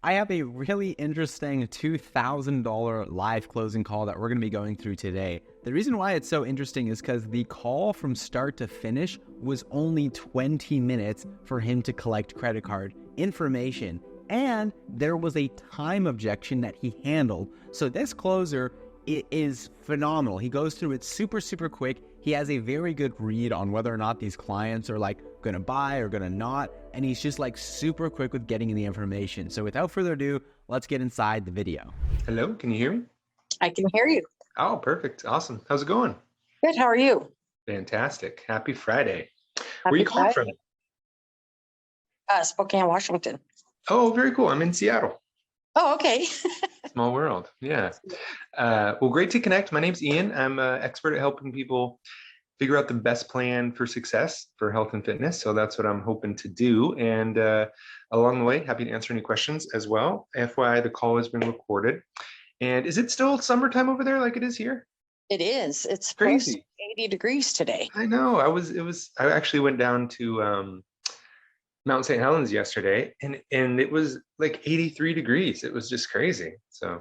I have a really interesting $2,000 live closing call that we're going to be going through today. The reason why it's so interesting is because the call from start to finish was only 20 minutes for him to collect credit card information. And there was a time objection that he handled. So this closer is phenomenal. He goes through it super, super quick. He has a very good read on whether or not these clients are like going to buy or going to not. And he's just like super quick with getting the information. So without further ado, let's get inside the video. Hello, can you hear me? I can hear you. Oh, perfect. Awesome. How's it going? Good. How are you? Fantastic. Happy Friday. Where Happy you calling from? Spokane, Washington. Oh, very cool. I'm in Seattle. Oh, okay. Small world. Yeah. Well, great to connect. My name's Ian. I'm an expert at helping people figure out the best plan for success for health and fitness. So that's what I'm hoping to do. And along the way, happy to answer any questions as well. FYI, the call has been recorded. And is it still summertime over there like it is here? It is. It's Crazy. 80 degrees today. I know. I actually went down to Mount St. Helens yesterday, and it was like 83 degrees. It was just crazy. So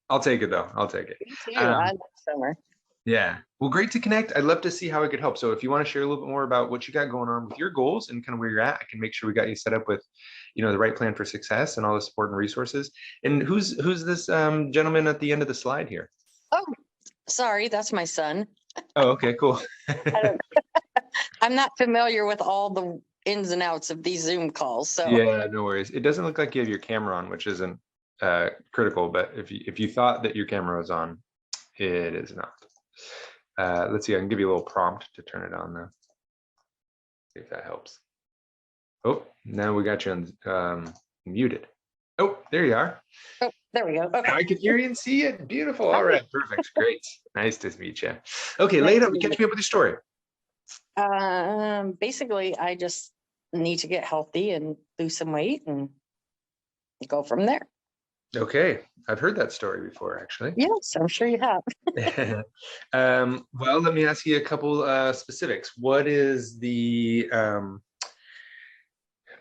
I'll take it though. I'll take it. Me too. I love summer. Yeah. Well, great to connect. I'd love to see how I could help. So if you want to share a little bit more about what you got going on with your goals and kind of where you're at, I can make sure we got you set up with, the right plan for success and all the support and resources. And who's this gentleman at the end of the slide here? Oh, sorry. That's my son. Oh, okay, cool. I'm not familiar with all the ins and outs of these Zoom calls. So Yeah, no worries. It doesn't look like you have your camera on, which isn't critical, but if you thought that your camera was on, it is not. Let's see, I can give you a little prompt to turn it on though. See if that helps. Oh, now we got you on muted. Oh, there you are. Oh, there we go. Okay. I can hear you and see it. Beautiful. All right, perfect. Great. Nice to meet you. Okay, lay it up. Catch me up with your story. Basically, I just need to get healthy and lose some weight and go from there. Okay, I've heard that story before, actually. Yes, I'm sure you have. Well, let me ask you a couple specifics. What is the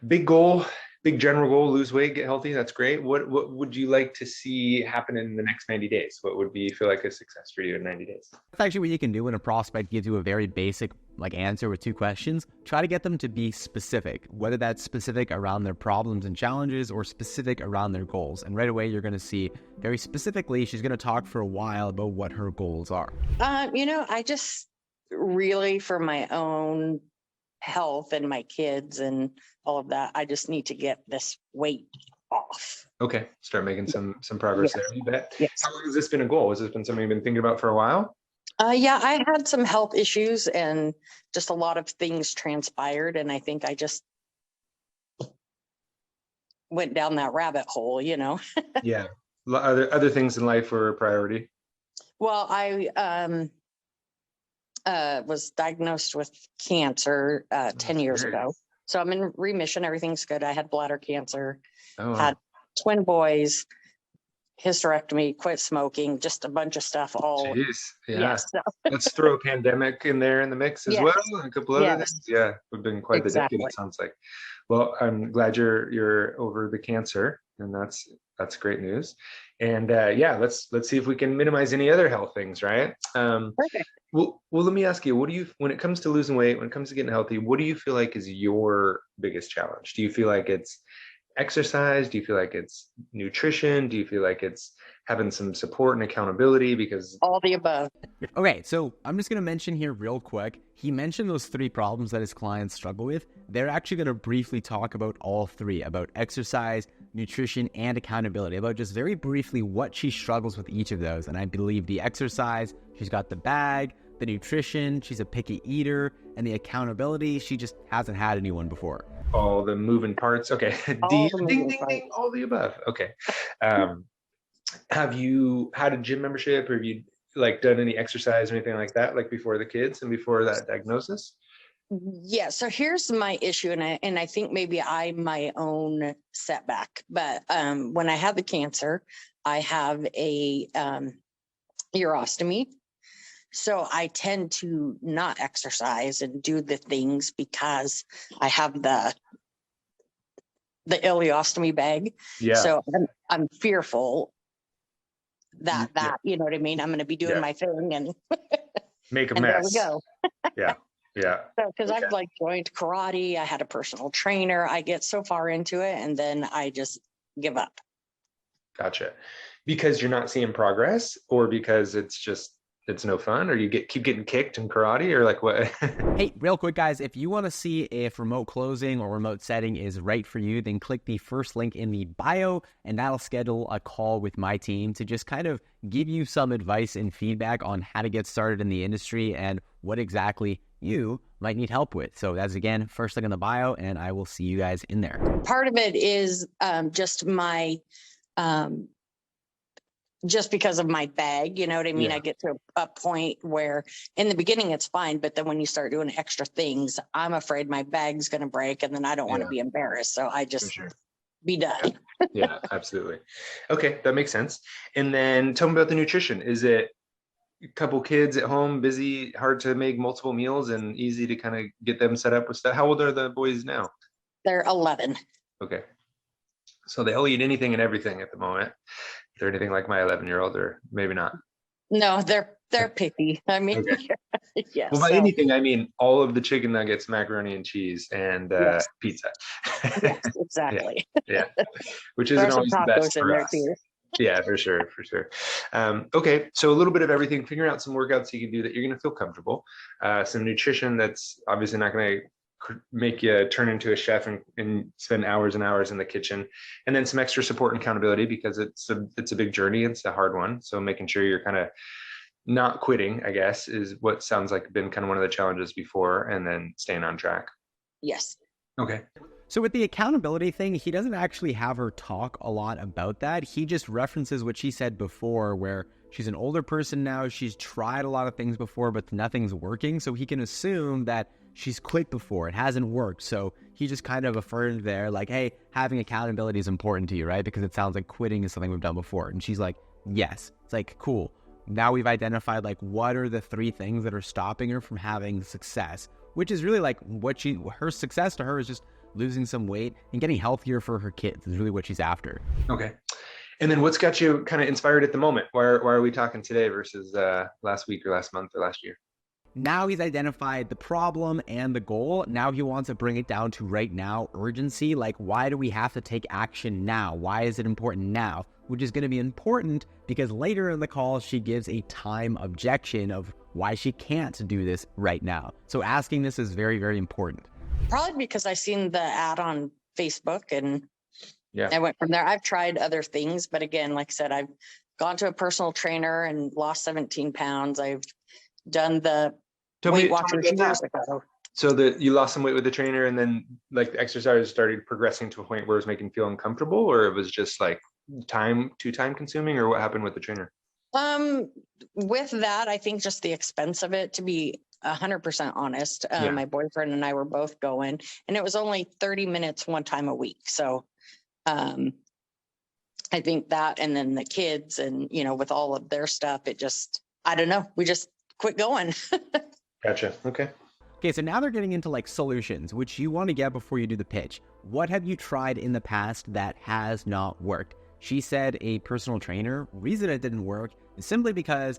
big goal, big general goal? Lose weight, get healthy. That's great. What would you like to see happen in the next 90 days? What would feel like a success for you in 90 days? That's actually what you can do when a prospect gives you a very basic answer with two questions. Try to get them to be specific, whether that's specific around their problems and challenges or specific around their goals. And right away, you're going to see very specifically, she's going to talk for a while about what her goals are. I just really, for my own health and my kids and all of that, I just need to get this weight off. Okay, start making some progress Yes. there. You bet. Yes. How long has this been a goal? Has this been something you've been thinking about for a while? Yeah, I had some health issues and just a lot of things transpired. And I think I just went down that rabbit hole, Yeah. Other things in life were a priority. Well, I was diagnosed with cancer 10 years ago. So I'm in remission. Everything's good. I had bladder cancer, had twin boys, hysterectomy, quit smoking, just a bunch of stuff. Jeez. Yeah. Yes, so. Let's throw a pandemic in there in the mix as Yes. well. A couple other Yes. things. Yeah, we've been quite the decade, it sounds like. Well, I'm glad you're over the cancer, and that's great news. And let's see if we can minimize any other health things, right? Perfect. Well, let me ask you, when it comes to losing weight, when it comes to getting healthy, what do you feel like is your biggest challenge? Do you feel like it's exercise? Do you feel like it's nutrition? Do you feel like it's having some support and accountability? Because all the above. Okay, so I'm just going to mention here real quick. He mentioned those three problems that his clients struggle with. They're actually going to briefly talk about all three, about exercise, nutrition, and accountability, about just very briefly what she struggles with each of those. And I believe the exercise, she's got the bag, the nutrition, she's a picky eater, and the accountability, she just hasn't had anyone before. All the moving parts. Okay. Ding, ding, ding, all the above. Okay. Have you had a gym membership, or have you done any exercise or anything like that, before the kids and before that diagnosis? Yeah. So here's my issue. And I think maybe I'm my own setback, but when I had the cancer, I have a urostomy. So I tend to not exercise and do the things because I have the ileostomy bag. Yeah. So I'm fearful that, you know what I mean? I'm going to be doing my thing and make a and mess. there we go. Yeah. Yeah. So, because I've like joined karate, I had a personal trainer. I get so far into it and then I just give up. Gotcha. Because you're not seeing progress, or because it's no fun, or you keep getting kicked in karate, or like what? Hey, real quick, guys, if you want to see if remote closing or remote setting is right for you, then click the first link in the bio, and that'll schedule a call with my team to just kind of give you some advice and feedback on how to get started in the industry and what exactly you might need help with. So that's, again, first link in the bio, and I will see you guys in there. Part of it is just my just because of my bag, you know what I mean? I get to a point where in the beginning it's fine, but then when you start doing extra things, I'm afraid my bag's going to break and then I don't want to be embarrassed. So I just be done. Yeah, absolutely. Okay, that makes sense. And then tell me about the nutrition. Is it a couple kids at home, busy, hard to make multiple meals, and easy to kind of get them set up with stuff? How old are the boys now? They're 11. Okay. So they'll eat anything and everything at the moment. Is there anything like my 11-year-old, or maybe not? No, they're picky. I mean, yes. Well, by anything, I mean all of the chicken nuggets, macaroni and cheese, and pizza. Yes, exactly. Yeah. Which isn't always the best for us. Yeah, for sure. Okay, so a little bit of everything. Figure out some workouts you can do that you're going to feel comfortable. Some nutrition that's obviously not going to make you turn into a chef and spend hours and hours in the kitchen, and then some extra support and accountability, because it's a big journey. It's a hard one. So making sure you're kind of not quitting, I guess, is what sounds like been kind of one of the challenges before, and then staying on track. Yes. Okay. So with the accountability thing, he doesn't actually have her talk a lot about that. He just references what she said before, where she's an older person now. She's tried a lot of things before, but nothing's working. So he can assume that she's quit before. It hasn't worked. So he just kind of affirmed there, like, hey, having accountability is important to you, right? Because it sounds like quitting is something we've done before. And she's like, yes. It's like, cool. Now we've identified, like, what are the 3 things that are stopping her from having success, which is really like her success to her is just losing some weight and getting healthier for her kids is really what she's after. Okay. And then what's got you kind of inspired at the moment? Why are we talking today versus last week or last month or last year? Now he's identified the problem and the goal. Now he wants to bring it down to right now urgency. Like, why do we have to take action now? Why is it important now? Which is going to be important because later in the call, she gives a time objection of why she can't do this right now. So asking this is very, very important. Probably because I seen the ad on Facebook and I went from there. I've tried other things, but again, like I said, I've gone to a personal trainer and lost 17 pounds. I've done the Weight Watchers years ago. So that you lost some weight with the trainer, and then like the exercise started progressing to a point where it was making you feel uncomfortable, or it was just like too time consuming, or what happened with the trainer? With that, I think just the expense of it, to be 100% honest. My boyfriend and I were both going, and it was only 30 minutes one time a week. So I think that, and then the kids and, with all of their stuff, it just, I don't know. We just quit going. Gotcha. Okay. Okay, so now they're getting into like solutions, which you want to get before you do the pitch. What have you tried in the past that has not worked? She said a personal trainer. Reason it didn't work is simply because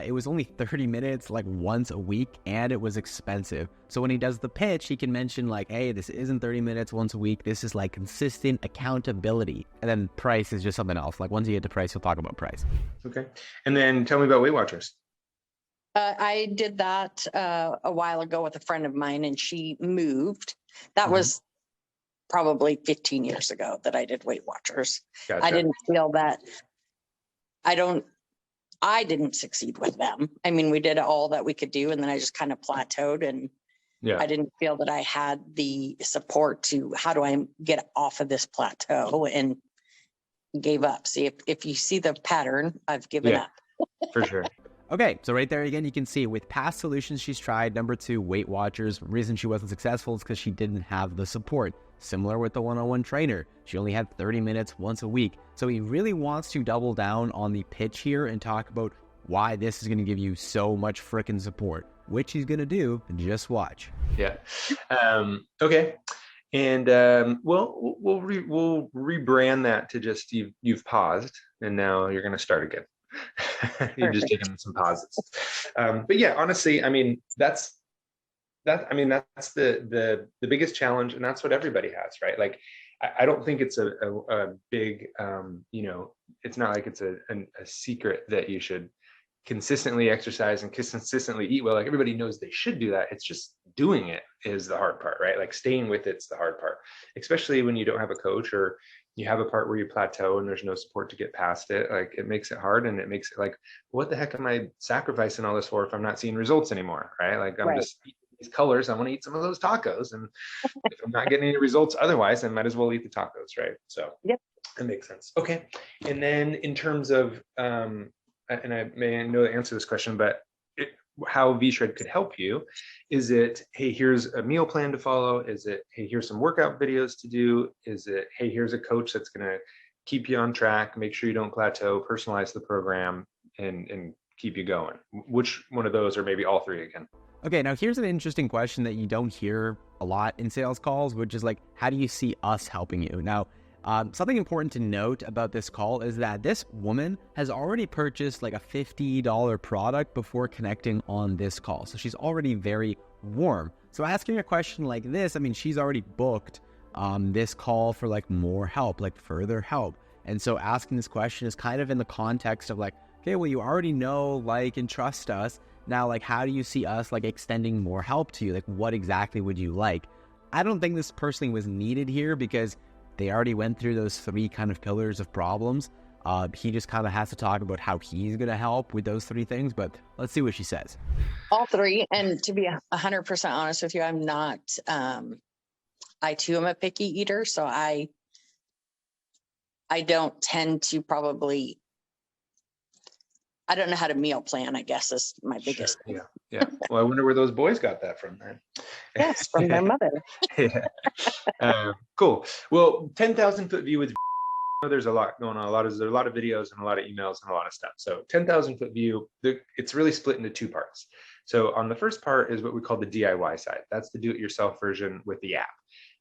it was only 30 minutes, like once a week, and it was expensive. So when he does the pitch, he can mention like, hey, this isn't 30 minutes once a week. This is like consistent accountability. And then price is just something else. Like once you get to price, you'll talk about price. Okay. And then tell me about Weight Watchers. I did that a while ago with a friend of mine, and she moved. That was probably 15 years ago that I did Weight Watchers. Gotcha. I didn't feel that I didn't succeed with them. I mean, we did all that we could do, and then I just kind of plateaued, and I didn't feel that I had the support to, how do I get off of this plateau, and gave up. See, if you see the pattern, I've given up. For sure. Okay, so right there again, you can see with past solutions she's tried, number 2, Weight Watchers. Reason she wasn't successful is because she didn't have the support. Similar with the one-on-one trainer. She only had 30 minutes once a week. So he really wants to double down on the pitch here and talk about why this is going to give you so much freaking support, which he's going to do. Just watch. Yeah. Okay. And we'll rebrand that to just you've paused and now you're going to start again. You're just Perfect. taking some pauses. But yeah, honestly, I mean, that's the biggest challenge, and that's what everybody has, right? Like, I don't think it's a big, it's not like it's a secret that you should consistently exercise and consistently eat well. Like, everybody knows they should do that. It's just doing it is the hard part, right? Like, staying with it's the hard part, especially when you don't have a coach, or you have a part where you plateau and there's no support to get past it. Like, it makes it hard, and it makes it like, what the heck am I sacrificing all this for if I'm not seeing results anymore, right? Like, I'm just eating these colors. I want to eat some of those tacos, and if I'm not getting any results otherwise, I might as well eat the tacos, right? So Yep. it makes sense. Okay. And then in terms of and I may know the answer to this question, but how VShred could help you, is it, hey, here's a meal plan to follow? Is it, hey, here's some workout videos to do? Is it, hey, here's a coach that's going to keep you on track, make sure you don't plateau, personalize the program, and keep you going? Which one of those, or maybe all three again? Okay, now here's an interesting question that you don't hear a lot in sales calls, which is like, how do you see us helping you? Now, something important to note about this call is that this woman has already purchased like a $50 product before connecting on this call. So she's already very warm. So asking a question like this, I mean, she's already booked this call for like more help, like further help. And so asking this question is kind of in the context of like, okay, well, you already know, like, and trust us. Now, like, how do you see us like extending more help to you? Like, what exactly would you like? I don't think this personally was needed here because they already went through those three kind of pillars of problems. He just kind of has to talk about how he's going to help with those three things, but let's see what she says. All three. And to be 100% honest with you, I'm not, I too am a picky eater. So I don't tend to probably, I don't know how to meal plan, I guess is my biggest thing. Yeah. Well, I wonder where those boys got that from then. Yes, from their mother. Yeah. Cool. Well, 10,000 foot view with there's a lot going on. There's a lot of videos and a lot of emails and a lot of stuff. So 10,000 foot view, it's really split into two parts. So on the first part is what we call the DIY side. That's the do-it-yourself version with the app.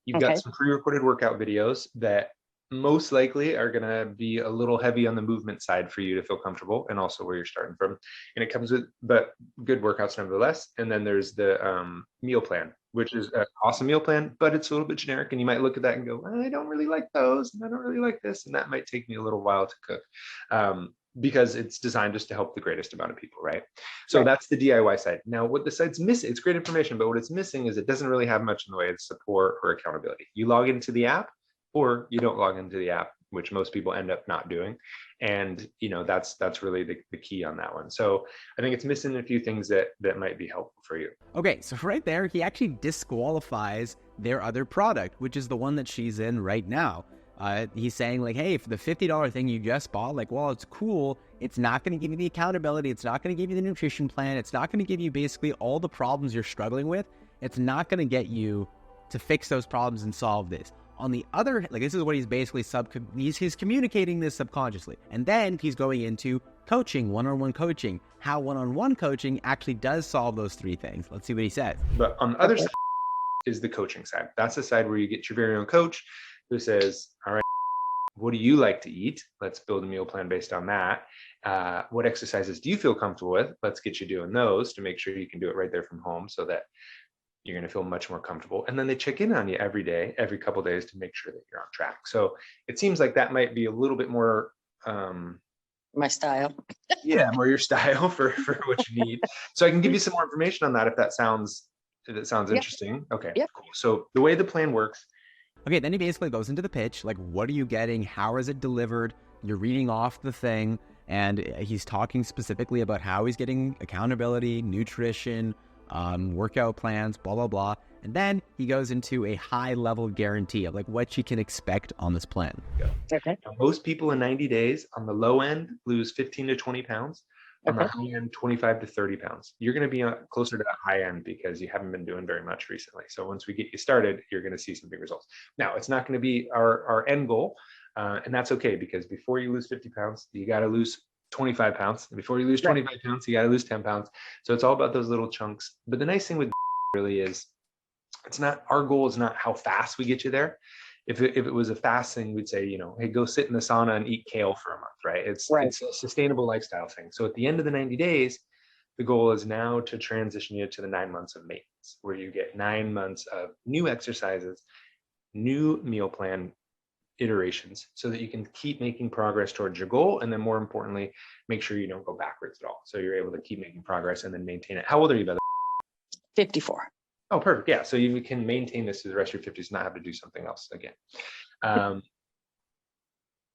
You've got some pre-recorded workout videos that most likely are going to be a little heavy on the movement side for you to feel comfortable, and also where you're starting from. And it comes with, but good workouts nevertheless. And then there's the meal plan, which is an awesome meal plan, but it's a little bit generic. And you might look at that and go, I don't really like those, and I don't really like this. And that might take me a little while to cook. Because it's designed just to help the greatest amount of people, right? So that's the DIY side. Now, what the site's missing, it's great information, but what it's missing is it doesn't really have much in the way of support or accountability. You log into the app, or you don't log into the app, which most people end up not doing. And that's really the key on that one. So I think it's missing a few things that might be helpful for you. Okay, so right there, he actually disqualifies their other product, which is the one that she's in right now. He's saying like, hey, for the $50 thing you just bought, like, well, it's cool. It's not going to give you the accountability. It's not going to give you the nutrition plan. It's not going to give you basically all the problems you're struggling with. It's not going to get you to fix those problems and solve this. On the other, like, this is what he's basically he's communicating this subconsciously. And then he's going into coaching, one-on-one coaching, how one-on-one coaching actually does solve those three things. Let's see what he says. But on the other side is the coaching side. That's the side where you get your very own coach who says, all right, what do you like to eat? Let's build a meal plan based on that. What exercises do you feel comfortable with? Let's get you doing those to make sure you can do it right there from home, so that you're going to feel much more comfortable. And then they check in on you every day, every couple of days, to make sure that you're on track. So it seems like that might be a little bit more my style. Yeah, more your style for what you need. So I can give you some more information on that if that sounds interesting. Okay, cool. So the way the plan works. Okay, then he basically goes into the pitch, like, what are you getting? How is it delivered? You're reading off the thing, and he's talking specifically about how he's getting accountability, nutrition, workout plans, blah, blah, blah. And then he goes into a high level guarantee of like what you can expect on this plan. Okay. Now, most people in 90 days on the low end lose 15 to 20 pounds. On the high end, 25 to 30 pounds. You're going to be closer to the high end because you haven't been doing very much recently. So once we get you started, you're going to see some big results. Now, it's not going to be our end goal. And that's okay, because before you lose 50 pounds, you got to lose 25 pounds. Before you lose 25 pounds, you got to lose 10 pounds. So it's all about those little chunks. But the nice thing with really is It's not, our goal is not how fast we get you there. If it was a fast thing, we'd say, hey, go sit in the sauna and eat kale for a month, right? It's a sustainable lifestyle thing. So at the end of the 90 days, the goal is now to transition you to the 9 months of maintenance, where you get 9 months of new exercises, new meal plan iterations, so that you can keep making progress towards your goal. And then more importantly, make sure you don't go backwards at all. So you're able to keep making progress and then maintain it. How old are you, by the way? 54. Oh, perfect. Yeah. So you can maintain this through the rest of your 50s, not have to do something else again.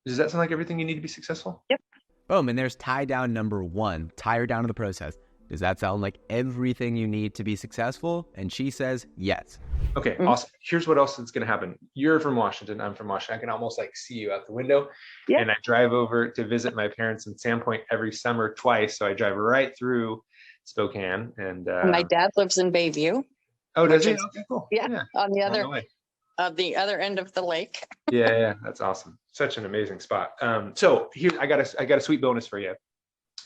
Does that sound like everything you need to be successful? Yep. Boom. And there's tie down number 1, tie her down to the process. Does that sound like everything you need to be successful? And she says yes. Okay, awesome. Here's what else is going to happen. You're from Washington. I'm from Washington. I can almost like see you out the window. Yep. And I drive over to visit my parents in Sandpoint every summer twice. So I drive right through Spokane. And my dad lives in Bayview. Oh, does he? Okay, cool. Yeah, on the other end of the lake. Yeah, that's awesome. Such an amazing spot. So here I got a sweet bonus for you.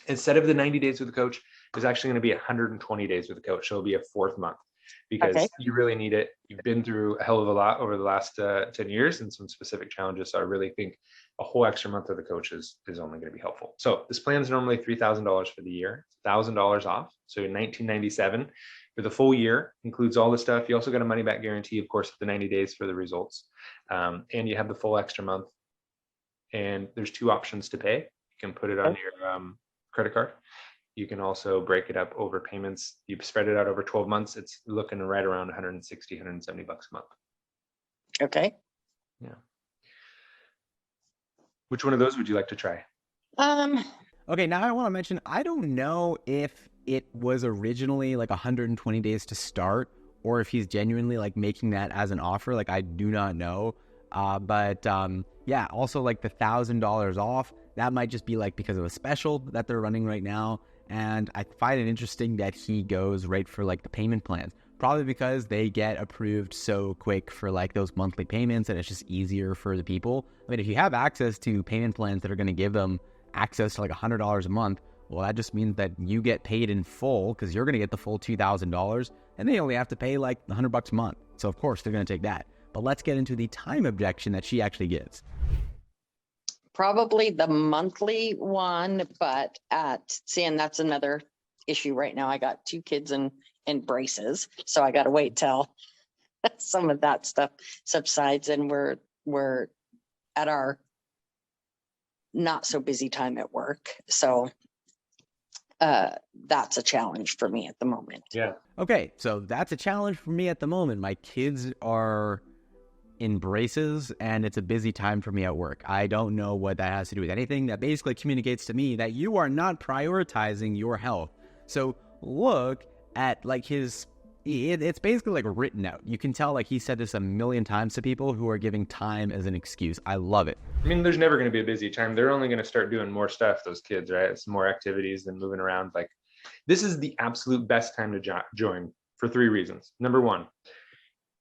Instead of the 90 days with the coach, there's actually going to be 120 days with the coach. So it'll be a 4th month, because you really need it. You've been through a hell of a lot over the last 10 years and some specific challenges. So I really think a whole extra month of the coach is only going to be helpful. So this plan is normally $3,000 for the year, $1,000 off. So $1,997 for the full year, includes all the stuff. You also got a money back guarantee, of course, for the 90 days for the results. And you have the full extra month. And there's 2 options to pay. You can put it on your credit card. You can also break it up over payments. You spread it out over 12 months. It's looking right around 160, 170 bucks a month. Okay. Yeah. Which one of those would you like to try? Okay, now I want to mention, I don't know if it was originally like 120 days to start, or if he's genuinely like making that as an offer. Like, I do not know. But yeah, also like the $1,000 off, that might just be like because of a special that they're running right now. And I find it interesting that he goes right for like the payment plans, probably because they get approved so quick for like those monthly payments, and it's just easier for the people. I mean, if you have access to payment plans that are going to give them access to like $100 a month, well, that just means that you get paid in full, because you're going to get the full $2,000, and they only have to pay like $100 a month. So of course they're going to take that. But let's get into the time objection that she actually gives. Probably the monthly one, but and that's another issue right now. I got 2 kids in braces, so I got to wait till some of that stuff subsides, and we're at our not so busy time at work. So that's a challenge for me at the moment. Yeah. Okay, so that's a challenge for me at the moment. My kids are in braces, and it's a busy time for me at work. I don't know what that has to do with anything. That basically communicates to me that you are not prioritizing your health. So look at like it's basically like written out. You can tell like he said this a million times to people who are giving time as an excuse. I love it. I mean, there's never going to be a busy time. They're only going to start doing more stuff, those kids, right? It's more activities than moving around. Like, this is the absolute best time to join for 3 reasons. Number 1,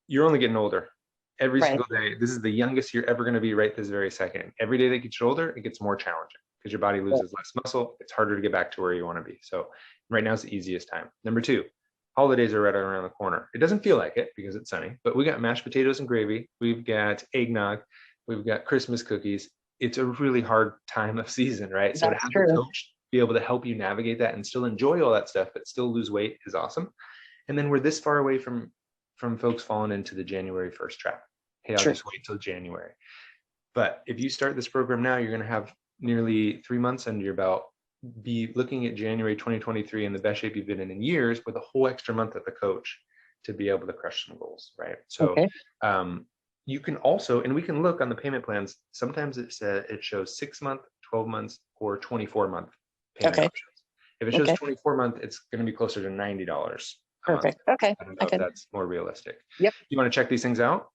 you're only getting older. Every single day. This is the youngest you're ever going to be right this very second. Every day that gets older, it gets more challenging because your body loses less muscle. It's harder to get back to where you want to be. So right now is the easiest time. Number 2, holidays are right around the corner. It doesn't feel like it because it's sunny, but we got mashed potatoes and gravy. We've got eggnog. We've got Christmas cookies. It's a really hard time of season, right? So to have a coach be able to help you navigate that and still enjoy all that stuff, but still lose weight is awesome. And then we're this far away from folks falling into the January 1st trap. Hey, I'll just wait till January. But if you start this program now, you're going to have nearly 3 months under your belt, be looking at January 2023 in the best shape you've been in years, with a whole extra month at the coach to be able to crush some goals, right? So you can also, and we can look on the payment plans, sometimes it shows 6 month, 12 months, or 24-month payment options. If it shows 24-month, it's going to be closer to $90. Perfect. Okay. I don't know if that's more realistic. Yep. You want to check these things out?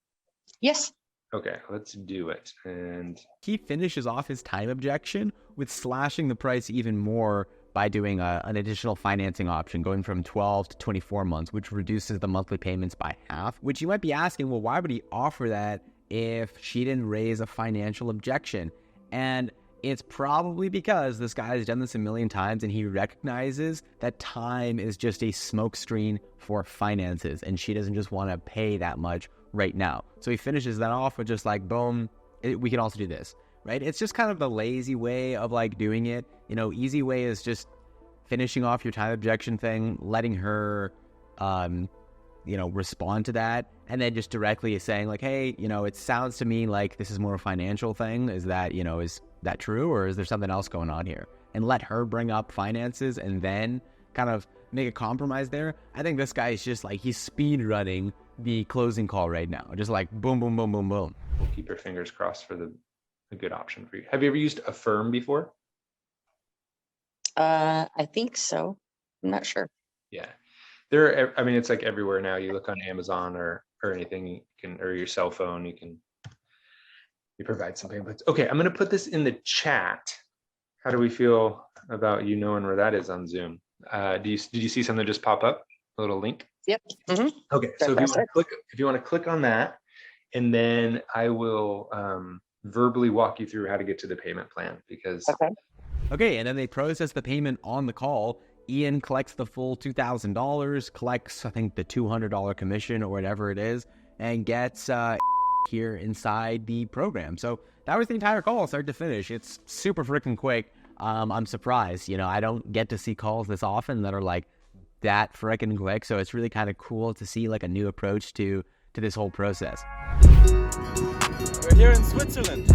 Yes. Okay, let's do it. And he finishes off his time objection with slashing the price even more by doing an additional financing option, going from 12 to 24 months, which reduces the monthly payments by half. Which you might be asking, well, why would he offer that if she didn't raise a financial objection? And It's probably because this guy has done this a million times and he recognizes that time is just a smokescreen for finances and she doesn't just want to pay that much right now. So he finishes that off with just like, boom, we can also do this, right? It's just kind of the lazy way of like doing it. You know, easy way is just finishing off your time objection thing, letting her, respond to that, and then just directly saying like, hey, it sounds to me like this is more a financial thing. Is that, is that true, or is there something else going on here? And let her bring up finances and then kind of make a compromise there. I think this guy is just like, he's speed running the closing call right now. Just like boom, boom, boom, boom, boom. We'll keep your fingers crossed for a good option for you. Have you ever used Affirm before? I think so. I'm not sure. Yeah. It's like everywhere now. You look on Amazon or anything, you can, or your cell phone, you provide some payments. Okay, I'm going to put this in the chat. How do we feel about you knowing where that is on Zoom? Did you see something just pop up? A little link? Yep. Mm-hmm. Okay, so if you want to click on that, and then I will verbally walk you through how to get to the payment plan because. Okay, and then they process the payment on the call. Ian collects the full $2,000, collects, I think, the $200 commission or whatever it is, and gets here inside the program. So that was the entire call, start to finish. It's super freaking quick. I'm surprised. I don't get to see calls this often that are like that freaking quick. So it's really kind of cool to see like a new approach to this whole process. We're here in Switzerland.